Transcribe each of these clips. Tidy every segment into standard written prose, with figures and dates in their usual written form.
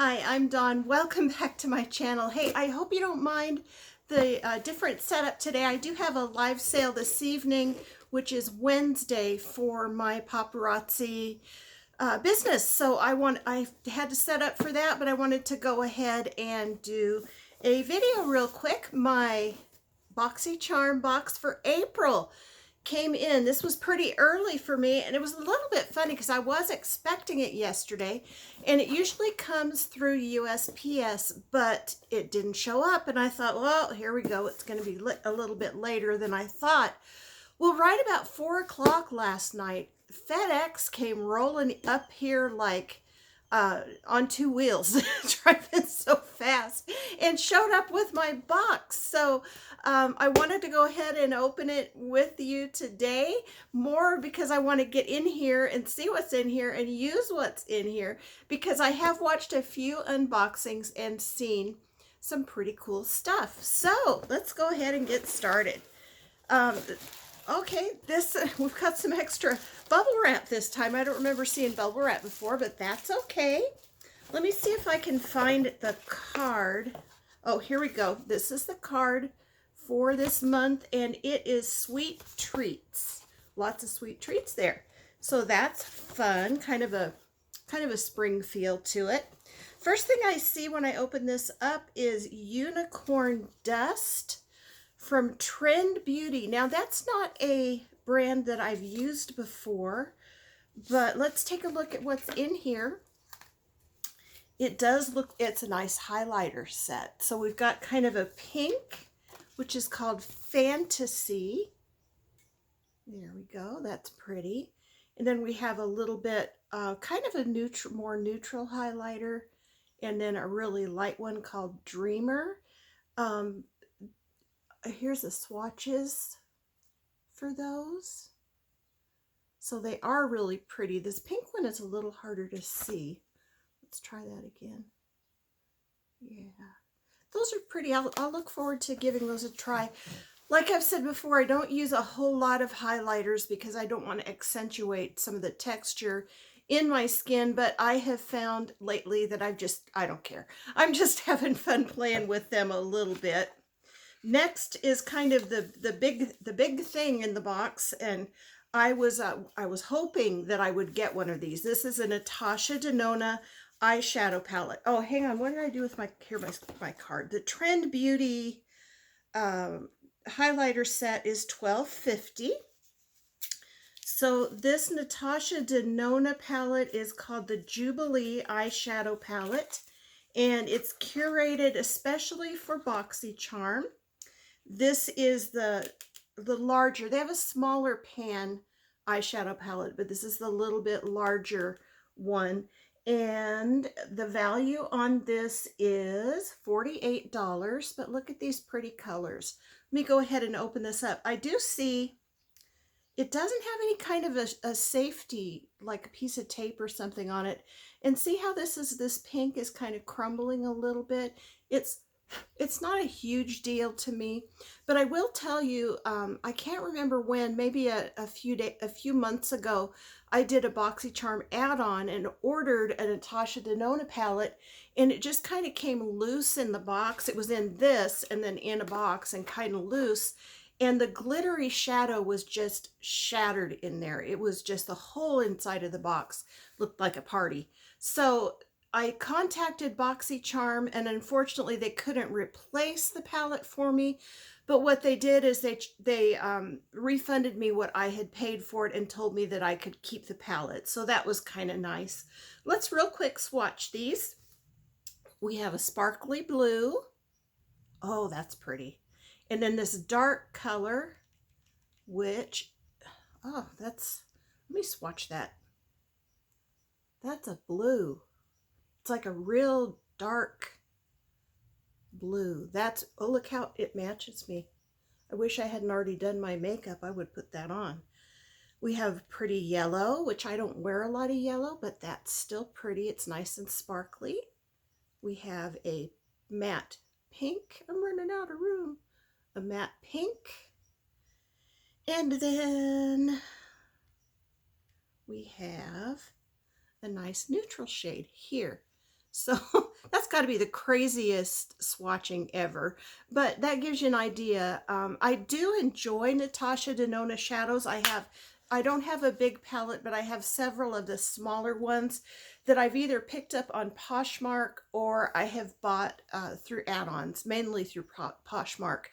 Hi, I'm Dawn. Welcome back to my channel. Hey, I hope you don't mind the different setup today. I do have a live sale this evening, which is Wednesday, for my paparazzi business. So I had to set up for that, but I wanted to go ahead and do a video real quick. My Boxycharm box for April came in. This was pretty early for me, and it was a little bit funny because I was expecting it yesterday, and it usually comes through USPS, but it didn't show up, and I thought, well, here we go. It's going to be a little bit later than I thought. Well, right about 4 o'clock last night, FedEx came rolling up here like on two wheels, driving so fast, and showed up with my box. So I wanted to go ahead and open it with you today, more because I want to get in here and see what's in here and use what's in here, because I have watched a few unboxings and seen some pretty cool stuff. So let's go ahead and get started. Okay, we've got some extra bubble wrap this time. I don't remember seeing bubble wrap before, but that's okay. Let me see if I can find the card. Oh, here we go. This is the card for this month, and it is sweet treats. Lots of sweet treats there. So that's fun. Kind of a spring feel to it. First thing I see when I open this up is unicorn dust from Trend Beauty. Now, that's not a brand that I've used before, but let's take a look at what's in here. It does look, it's a nice highlighter set. So we've got kind of a pink, which is called Fantasy. There we go, that's pretty. And then we have a little bit, kind of a more neutral highlighter, and then a really light one called Dreamer. Here's the swatches for those. So they are really pretty. This pink one is a little harder to see. Let's try that again. Yeah, those are pretty. I'll look forward to giving those a try. Like I've said before, I don't use a whole lot of highlighters because I don't want to accentuate some of the texture in my skin, but I have found lately that I don't care. I'm just having fun playing with them a little bit. Next is kind of the big thing in the box, and I was hoping that I would get one of these. This is a Natasha Denona eyeshadow palette. Oh, hang on, what did I do with my card? The Trend Beauty highlighter set is $12.50. So this Natasha Denona palette is called the Jubilee eyeshadow palette, and it's curated especially for Boxycharm. This is the larger. They have a smaller pan eyeshadow palette, but this is the little bit larger one. And the value on this is $48, but look at these pretty colors. Let me go ahead and open this up. I do see it doesn't have any kind of a safety, like a piece of tape or something on it. And see how this pink is kind of crumbling a little bit? It's not a huge deal to me, but I will tell you, I can't remember when, maybe a few months ago, I did a Boxycharm add-on and ordered a Natasha Denona palette, and it just kind of came loose in the box. It was in this and then in a box and kind of loose, and the glittery shadow was just shattered in there. It was just the whole inside of the box looked like a party. So I contacted Boxycharm, and unfortunately they couldn't replace the palette for me, but what they did is they refunded me what I had paid for it and told me that I could keep the palette. So that was kind of nice. Let's real quick swatch these. We have a sparkly blue. Oh, that's pretty. And then this dark color, which, oh, let me swatch that. That's a blue. It's like a real dark blue. Oh, look how it matches me. I wish I hadn't already done my makeup. I would put that on. We have pretty yellow, which I don't wear a lot of yellow, but that's still pretty. It's nice and sparkly. We have a matte pink. I'm running out of room. A matte pink. And then we have a nice neutral shade here. So That's got to be the craziest swatching ever, but that gives you an idea. I do enjoy Natasha Denona shadows. I don't have a big palette, but I have several of the smaller ones that I've either picked up on Poshmark or I have bought through add-ons, mainly through Poshmark.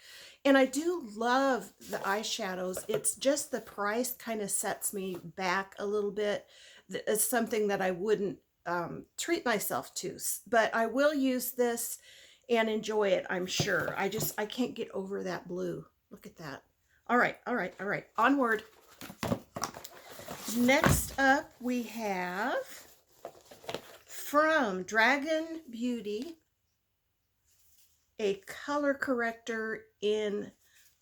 And I do love the eyeshadows. It's just the price kind of sets me back a little bit. It's something that I wouldn't treat myself to, but I will use this and enjoy it, I'm sure. I can't get over that blue. Look at that. All right, all right, all right. Onward. Next up, we have from Dragon Beauty, a color corrector in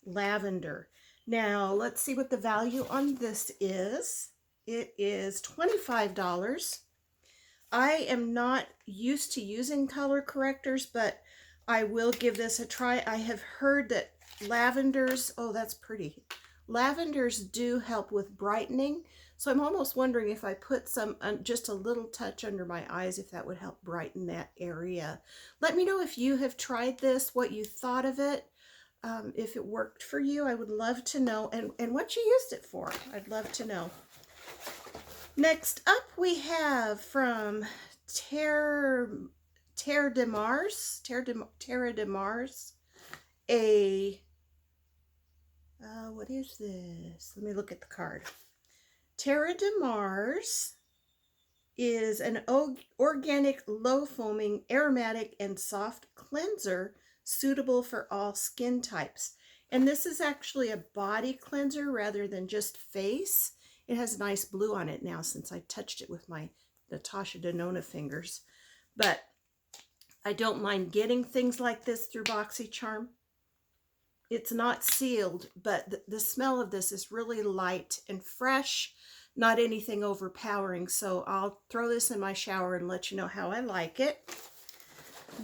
lavender. Now, let's see what the value on this is. It is $25. I am not used to using color correctors, but I will give this a try. I have heard that lavenders, oh, that's pretty. Lavenders do help with brightening. So I'm almost wondering if I put some, just a little touch under my eyes, if that would help brighten that area. Let me know if you have tried this, what you thought of it, if it worked for you. I would love to know, and what you used it for. I'd love to know. Next up, we have from Terre de Mars, a, what is this? Let me look at the card. Terre de Mars is an organic, low-foaming, aromatic, and soft cleanser suitable for all skin types. And this is actually a body cleanser rather than just face. It has nice blue on it now since I touched it with my Natasha Denona fingers. But I don't mind getting things like this through Boxycharm. It's not sealed, but the smell of this is really light and fresh, not anything overpowering. So I'll throw this in my shower and let you know how I like it.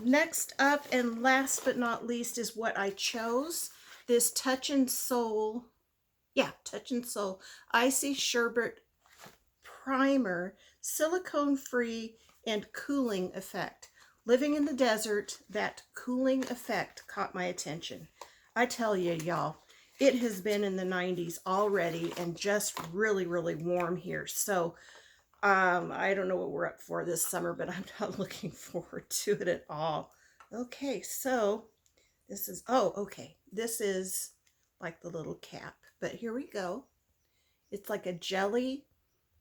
Next up and last but not least is what I chose. This Touch and Soul Icy Sherbet Primer, silicone-free and cooling effect. Living in the desert, that cooling effect caught my attention. I tell you, y'all, it has been in the 90s already and just really, really warm here. So I don't know what we're up for this summer, but I'm not looking forward to it at all. Okay, so this is, oh, okay. This is like the little cap, but here we go. It's like a jelly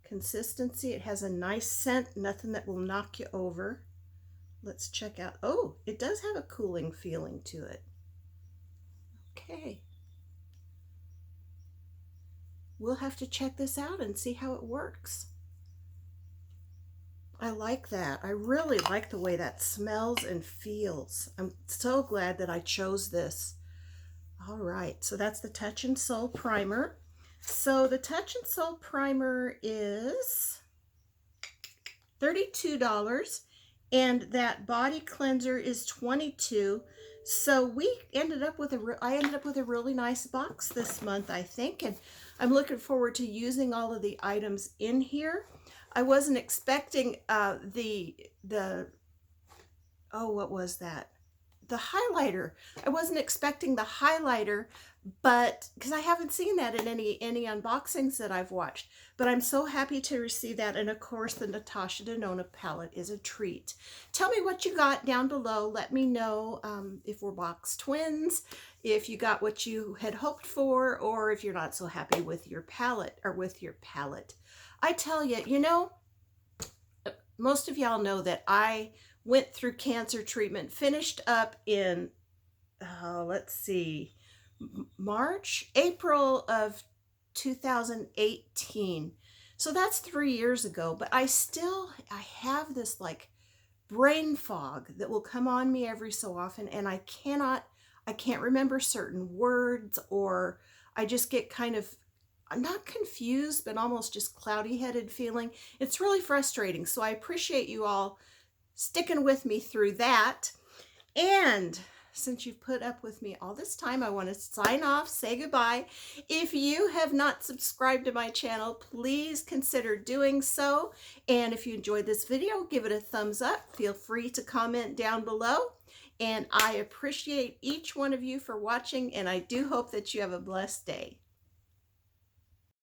consistency. It has a nice scent, nothing that will knock you over. Let's check out, oh, it does have a cooling feeling to it. Okay. We'll have to check this out and see how it works. I like that. I really like the way that smells and feels. I'm so glad that I chose this. All right, so that's the Touch and Soul Primer. So the Touch and Soul Primer is $32, and that body cleanser is $22. So we ended up with I ended up with a really nice box this month, I think, and I'm looking forward to using all of the items in here. I wasn't expecting what was that? The highlighter. I wasn't expecting the highlighter, but because I haven't seen that in any unboxings that I've watched. But I'm so happy to receive that. And of course, the Natasha Denona palette is a treat. Tell me what you got down below. Let me know if we're box twins, if you got what you had hoped for, or if you're not so happy with your palette or with your palette. I tell you, you know, most of y'all know that I went through cancer treatment, finished up in, let's see, April of 2018. So that's 3 years ago, but I have this like brain fog that will come on me every so often, and I can't remember certain words, or I just get kind of, I'm not confused, but almost just cloudy-headed feeling. It's really frustrating. So I appreciate you all sticking with me through that. And since you've put up with me all this time, I want to sign off, say goodbye. If you have not subscribed to my channel, please consider doing so. And if you enjoyed this video, give it a thumbs up. Feel free to comment down below. And I appreciate each one of you for watching, and I do hope that you have a blessed day.